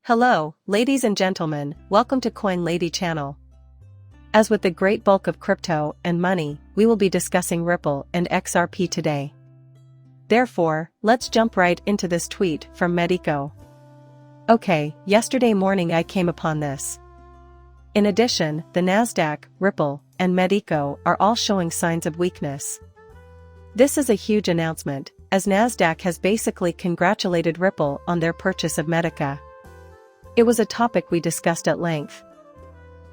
Hello, ladies and gentlemen, welcome to Coin Lady channel. As with the great bulk of crypto and money, we will be discussing Ripple and XRP today. Therefore, let's jump right into this tweet from Medico. Okay, yesterday morning I came upon this. In addition, the NASDAQ, Ripple, and Medico are all showing signs of weakness. This is a huge announcement, as NASDAQ has basically congratulated Ripple on their purchase of Medica. It was a topic we discussed at length.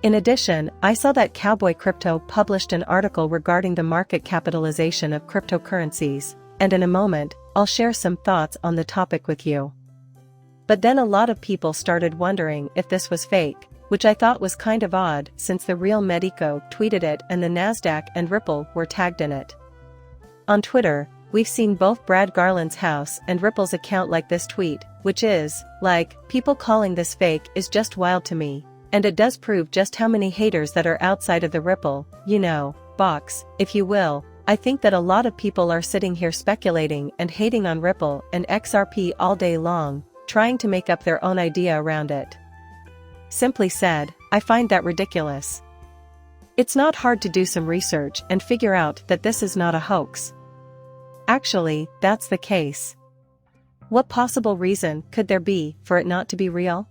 In addition, I saw that Cowboy Crypto published an article regarding the market capitalization of cryptocurrencies, and in a moment, I'll share some thoughts on the topic with you. But then a lot of people started wondering if this was fake, which I thought was kind of odd since the real Medico tweeted it and the NASDAQ and Ripple were tagged in it. On Twitter, we've seen both Brad Garland's house and Ripple's account like this tweet, which is, like, people calling this fake is just wild to me, and it does prove just how many haters that are outside of the Ripple, box, if you will. I think that a lot of people are sitting here speculating and hating on Ripple and XRP all day long, trying to make up their own idea around it. Simply said, I find that ridiculous. It's not hard to do some research and figure out that this is not a hoax. Actually, that's the case. What possible reason could there be for it not to be real?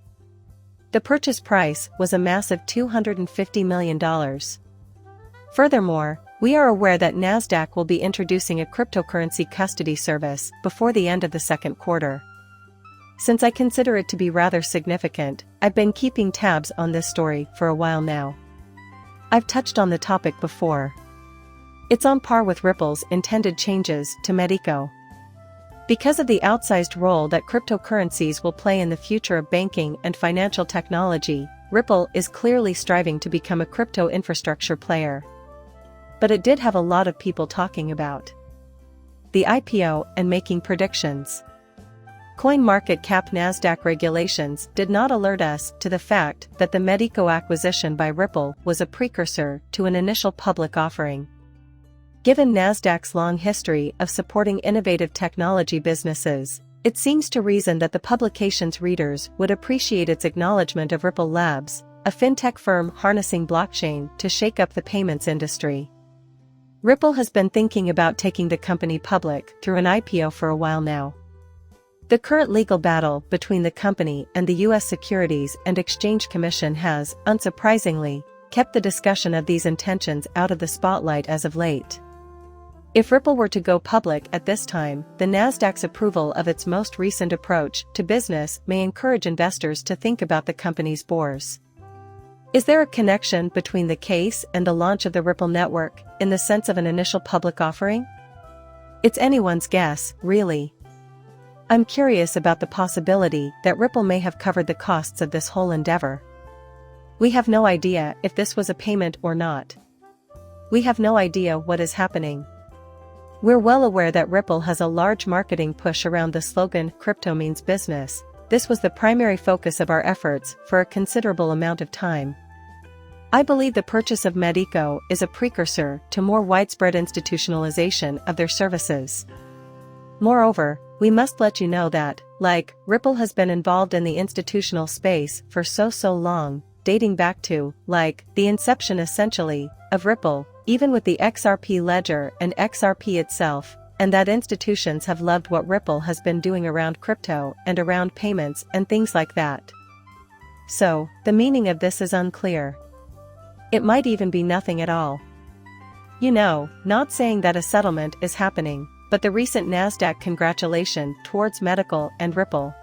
The purchase price was a massive $250 million. Furthermore, we are aware that NASDAQ will be introducing a cryptocurrency custody service before the end of the second quarter. Since I consider it to be rather significant, I've been keeping tabs on this story for a while now. I've touched on the topic before. It's on par with Ripple's intended changes to Medico. Because of the outsized role that cryptocurrencies will play in the future of banking and financial technology, Ripple is clearly striving to become a crypto infrastructure player. But it did have a lot of people talking about the IPO and making predictions. CoinMarketCap NASDAQ regulations did not alert us to the fact that the Medico acquisition by Ripple was a precursor to an initial public offering. Given NASDAQ's long history of supporting innovative technology businesses, it seems to reason that the publication's readers would appreciate its acknowledgement of Ripple Labs, a fintech firm harnessing blockchain to shake up the payments industry. Ripple has been thinking about taking the company public through an IPO for a while now. The current legal battle between the company and the U.S. Securities and Exchange Commission has, unsurprisingly, kept the discussion of these intentions out of the spotlight as of late. If Ripple were to go public at this time, the NASDAQ's approval of its most recent approach to business may encourage investors to think about the company's bourse. Is there a connection between the case and the launch of the Ripple network, in the sense of an initial public offering? It's anyone's guess, really. I'm curious about the possibility that Ripple may have covered the costs of this whole endeavor. We have no idea if this was a payment or not. We have no idea what is happening. We're well aware that Ripple has a large marketing push around the slogan, "Crypto means business." This was the primary focus of our efforts for a considerable amount of time. I believe the purchase of Medico is a precursor to more widespread institutionalization of their services. Moreover, we must let you know that, like, Ripple has been involved in the institutional space for so long, dating back to, like, the inception essentially, of Ripple, even with the XRP ledger and XRP itself, and that institutions have loved what Ripple has been doing around crypto and around payments and things like that. So, the meaning of this is unclear. It might even be nothing at all. Not saying that a settlement is happening, but the recent NASDAQ congratulation towards Medical and Ripple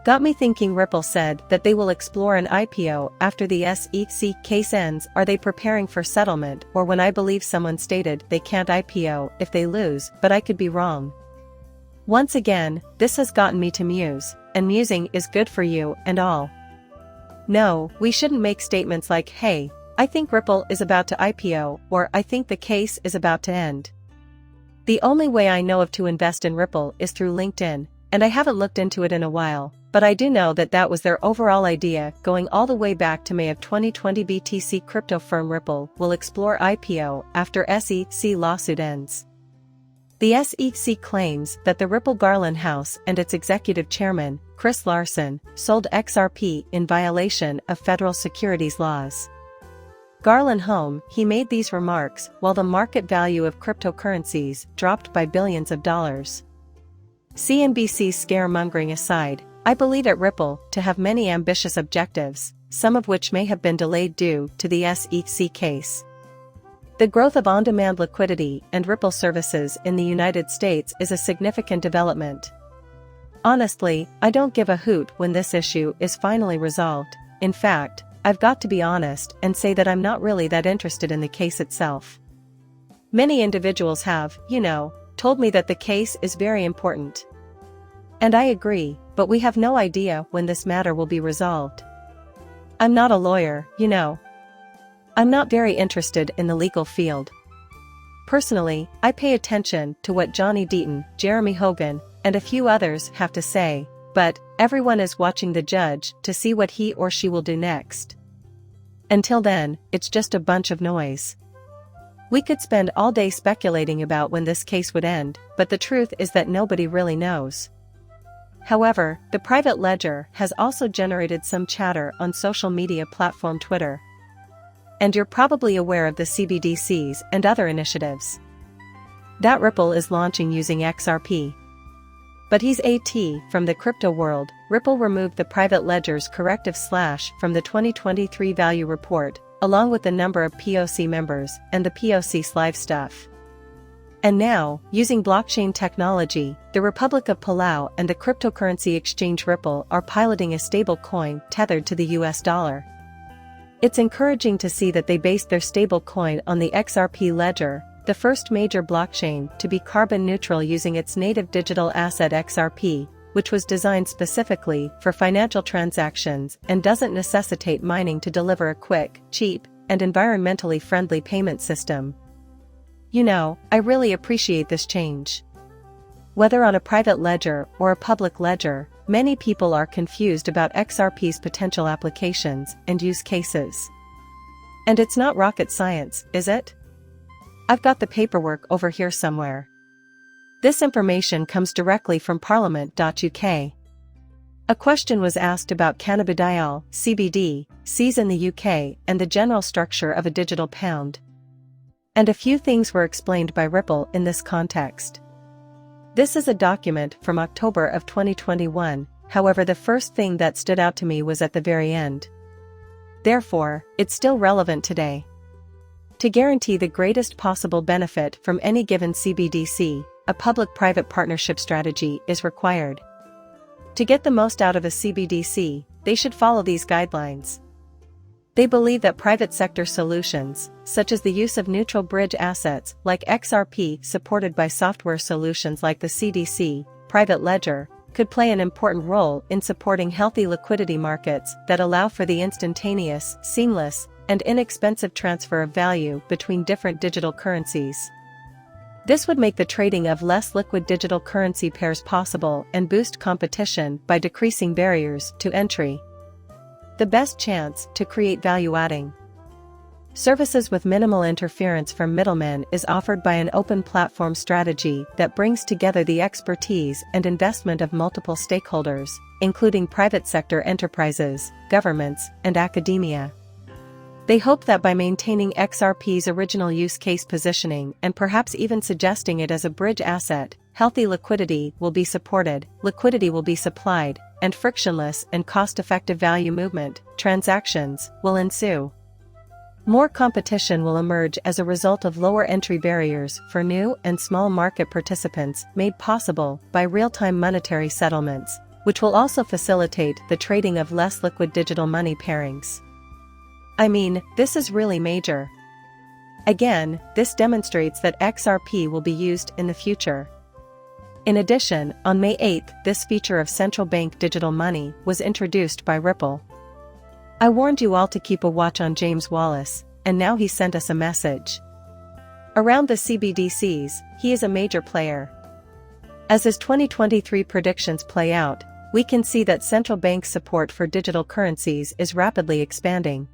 got me thinking. Ripple said that they will explore an IPO after the SEC case ends. Are they preparing for settlement, or when I believe someone stated they can't IPO if they lose, but I could be wrong. Once again, this has gotten me to muse, and musing is good for you and all. No, we shouldn't make statements like, hey, I think Ripple is about to IPO, or I think the case is about to end. The only way I know of to invest in Ripple is through LinkedIn, and I haven't looked into it in a while, but I do know that that was their overall idea going all the way back to May of 2020. BTC crypto firm Ripple will explore IPO after SEC lawsuit ends. The SEC claims that the Ripple Garland House and its executive chairman, Chris Larsen, sold XRP in violation of federal securities laws. Garland home, he made these remarks while the market value of cryptocurrencies dropped by billions of dollars. CNBC's scaremongering aside, I believe at Ripple to have many ambitious objectives, some of which may have been delayed due to the SEC case. The growth of on-demand liquidity and Ripple services in the United States is a significant development. Honestly, I don't give a hoot when this issue is finally resolved. In fact, I've got to be honest and say that I'm not really that interested in the case itself. Many individuals have, told me that the case is very important. And I agree, but we have no idea when this matter will be resolved. I'm not a lawyer, I'm not very interested in the legal field. Personally, I pay attention to what Johnny Deaton, Jeremy Hogan, and a few others have to say, but everyone is watching the judge to see what he or she will do next. Until then, it's just a bunch of noise. We could spend all day speculating about when this case would end, but the truth is that nobody really knows. However, the private ledger has also generated some chatter on social media platform Twitter. And you're probably aware of the CBDCs and other initiatives that Ripple is launching using XRP. But he's AT from the crypto world. Ripple removed the private ledger's corrective slash from the 2023 value report, along with the number of POC members and the POC's live stuff. And now, using blockchain technology, the Republic of Palau and the cryptocurrency exchange Ripple are piloting a stable coin tethered to the US dollar. It's encouraging to see that they based their stable coin on the XRP ledger, the first major blockchain to be carbon neutral using its native digital asset XRP, which was designed specifically for financial transactions and doesn't necessitate mining to deliver a quick, cheap, and environmentally friendly payment system. I really appreciate this change. Whether on a private ledger or a public ledger, many people are confused about XRP's potential applications and use cases. And it's not rocket science, is it? I've got the paperwork over here somewhere. This information comes directly from parliament.uk. A question was asked about cannabidiol, CBDCs in the UK and the general structure of a digital pound. And a few things were explained by Ripple in this context. This is a document from October of 2021, however the first thing that stood out to me was at the very end. Therefore, it's still relevant today. To guarantee the greatest possible benefit from any given CBDC, a public-private partnership strategy is required. To get the most out of a CBDC, they should follow these guidelines. They believe that private sector solutions, such as the use of neutral bridge assets like XRP supported by software solutions like the CDC, private ledger, could play an important role in supporting healthy liquidity markets that allow for the instantaneous, seamless, and inexpensive transfer of value between different digital currencies. This would make the trading of less liquid digital currency pairs possible and boost competition by decreasing barriers to entry. The best chance to create value-adding services with minimal interference from middlemen is offered by an open platform strategy that brings together the expertise and investment of multiple stakeholders, including private sector enterprises, governments, and academia. They hope that by maintaining XRP's original use case positioning and perhaps even suggesting it as a bridge asset, healthy liquidity will be supported, liquidity will be supplied, and frictionless and cost-effective value movement transactions will ensue. More competition will emerge as a result of lower entry barriers for new and small market participants made possible by real-time monetary settlements, which will also facilitate the trading of less liquid digital money pairings. I mean, this is really major. Again, this demonstrates that XRP will be used in the future. In addition, on May 8, this feature of central bank digital money was introduced by Ripple. I warned you all to keep a watch on James Wallace, and now he sent us a message. Around the CBDCs, he is a major player. As his 2023 predictions play out, we can see that central bank support for digital currencies is rapidly expanding.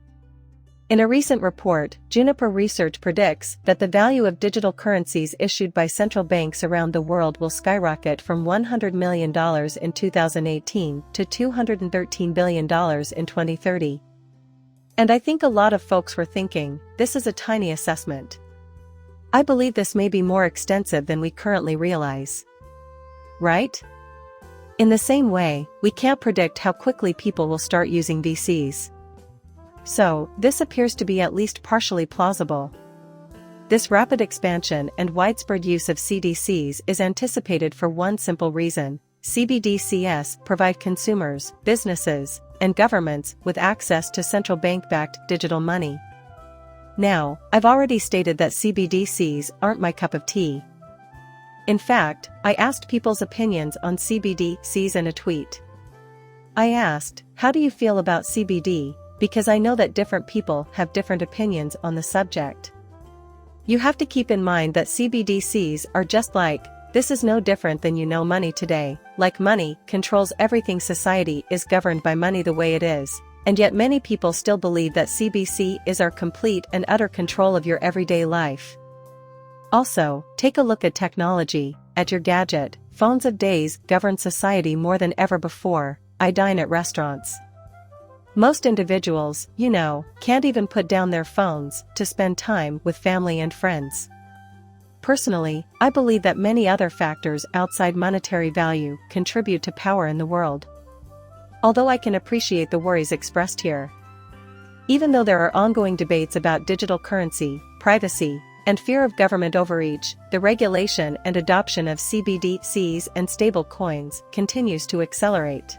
In a recent report, Juniper Research predicts that the value of digital currencies issued by central banks around the world will skyrocket from $100 million in 2018 to $213 billion in 2030. And I think a lot of folks were thinking, this is a tiny assessment. I believe this may be more extensive than we currently realize. Right? In the same way, we can't predict how quickly people will start using VCs. So, this appears to be at least partially plausible. This rapid expansion and widespread use of CDCs is anticipated for one simple reason: CBDCs provide consumers, businesses, and governments with access to central bank-backed digital money. Now, I've already stated that CBDCs aren't my cup of tea. In fact, I asked people's opinions on CBDCs in a tweet. I asked, how do you feel about CBD? Because I know that different people have different opinions on the subject. You have to keep in mind that CBDCs are just like, this is no different than money today. Like money controls everything, society is governed by money the way it is, and yet many people still believe that CBDC is our complete and utter control of your everyday life. Also, take a look at technology, at your gadget. Phones of days govern society more than ever before. I dine at restaurants. Most individuals, can't even put down their phones to spend time with family and friends. Personally, I believe that many other factors outside monetary value contribute to power in the world. Although I can appreciate the worries expressed here. Even though there are ongoing debates about digital currency, privacy, and fear of government overreach, the regulation and adoption of CBDCs and stable coins continues to accelerate.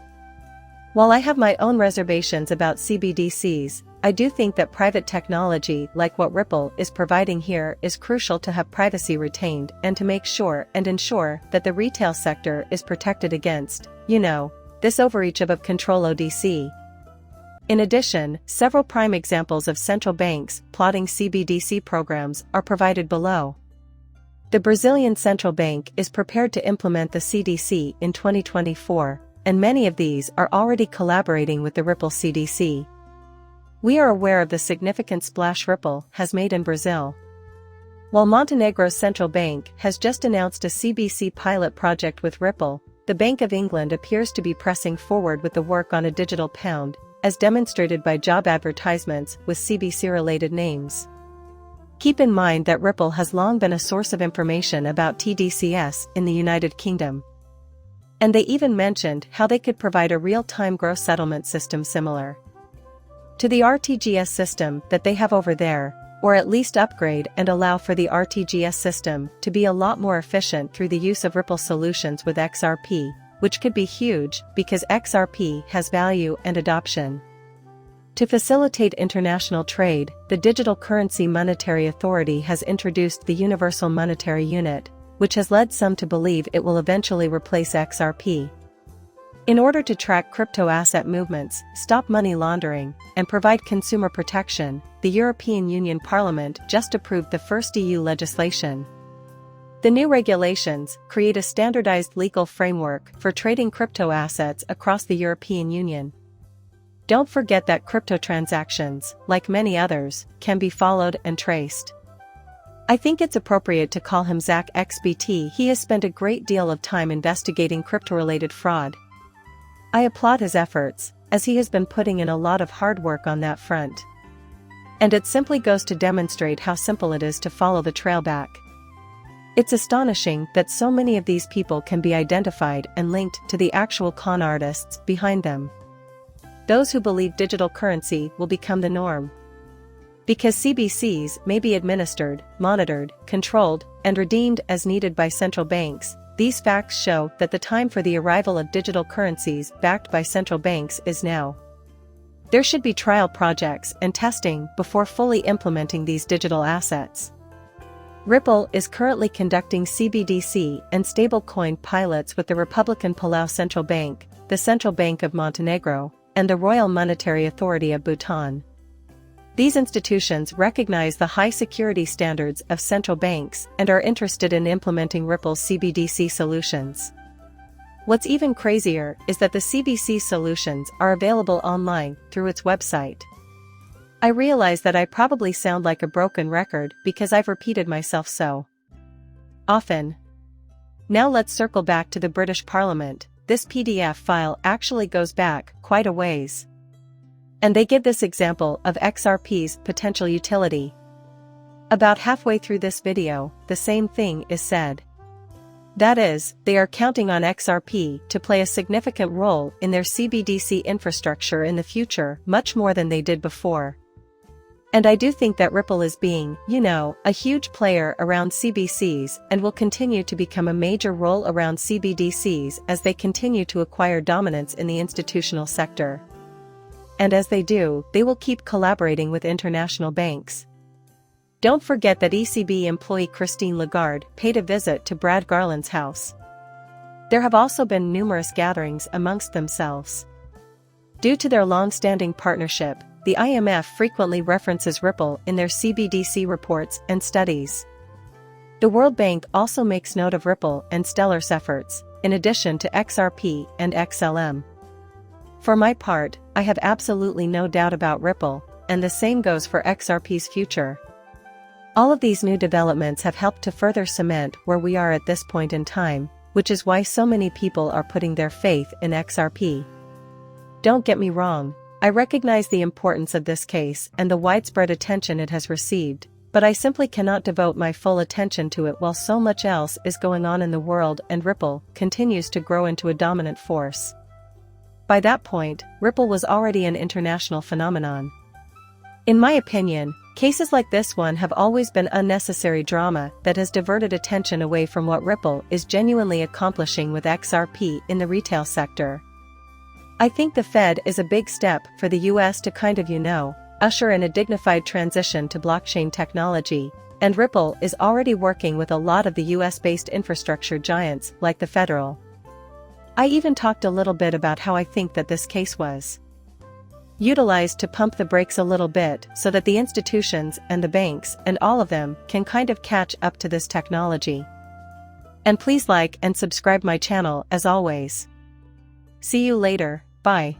While I have my own reservations about CBDCs, I do think that private technology like what Ripple is providing here is crucial to have privacy retained and to make sure and ensure that the retail sector is protected against, this overreach of control ODC. In addition, several prime examples of central banks plotting CBDC programs are provided below. The Brazilian Central Bank is prepared to implement the CDC in 2024. And many of these are already collaborating with the Ripple CDC. We are aware of the significant splash Ripple has made in Brazil. While Montenegro's central bank has just announced a CBDC pilot project with Ripple, the Bank of England appears to be pressing forward with the work on a digital pound, as demonstrated by job advertisements with CBDC-related names. Keep in mind that Ripple has long been a source of information about TDCS in the United Kingdom. And they even mentioned how they could provide a real-time gross settlement system similar to the RTGS system that they have over there, or at least upgrade and allow for the RTGS system to be a lot more efficient through the use of Ripple solutions with XRP, which could be huge because XRP has value and adoption. To facilitate international trade, the Digital Currency Monetary Authority has introduced the Universal Monetary Unit, which has led some to believe it will eventually replace XRP. In order to track crypto asset movements, stop money laundering, and provide consumer protection, the European Union Parliament just approved the first EU legislation. The new regulations create a standardized legal framework for trading crypto assets across the European Union. Don't forget that crypto transactions, like many others, can be followed and traced. I think it's appropriate to call him Zach XBT. He has spent a great deal of time investigating crypto-related fraud. I applaud his efforts, as he has been putting in a lot of hard work on that front. And it simply goes to demonstrate how simple it is to follow the trail back. It's astonishing that so many of these people can be identified and linked to the actual con artists behind them. Those who believe digital currency will become the norm. Because CBDCs may be administered, monitored, controlled, and redeemed as needed by central banks, these facts show that the time for the arrival of digital currencies backed by central banks is now. There should be trial projects and testing before fully implementing these digital assets. Ripple is currently conducting CBDC and stablecoin pilots with the Republican Palau Central Bank, the Central Bank of Montenegro, and the Royal Monetary Authority of Bhutan. These institutions recognize the high security standards of central banks and are interested in implementing Ripple's CBDC solutions. What's even crazier is that the CBDC solutions are available online through its website. I realize that I probably sound like a broken record because I've repeated myself so often. Now let's circle back to the British Parliament. This PDF file actually goes back quite a ways. And they give this example of XRP's potential utility. About halfway through this video, the same thing is said. That is, they are counting on XRP to play a significant role in their CBDC infrastructure in the future, much more than they did before. And I do think that Ripple is being, a huge player around CBDCs and will continue to become a major role around CBDCs as they continue to acquire dominance in the institutional sector. And as they do, they will keep collaborating with international banks. Don't forget that ECB employee Christine Lagarde paid a visit to Brad Garland's house. There have also been numerous gatherings amongst themselves. Due to their long-standing partnership, the IMF frequently references Ripple in their CBDC reports and studies. The World Bank also makes note of Ripple and Stellar's efforts, in addition to XRP and XLM. For my part, I have absolutely no doubt about Ripple, and the same goes for XRP's future. All of these new developments have helped to further cement where we are at this point in time, which is why so many people are putting their faith in XRP. Don't get me wrong, I recognize the importance of this case and the widespread attention it has received, but I simply cannot devote my full attention to it while so much else is going on in the world and Ripple continues to grow into a dominant force. By that point, Ripple was already an international phenomenon. In my opinion, cases like this one have always been unnecessary drama that has diverted attention away from what Ripple is genuinely accomplishing with XRP in the retail sector. I think the Fed is a big step for the US to usher in a dignified transition to blockchain technology, and Ripple is already working with a lot of the US-based infrastructure giants like the Federal. I even talked a little bit about how I think that this case was utilized to pump the brakes a little bit so that the institutions and the banks and all of them can catch up to this technology. And please like and subscribe my channel as always. See you later, bye.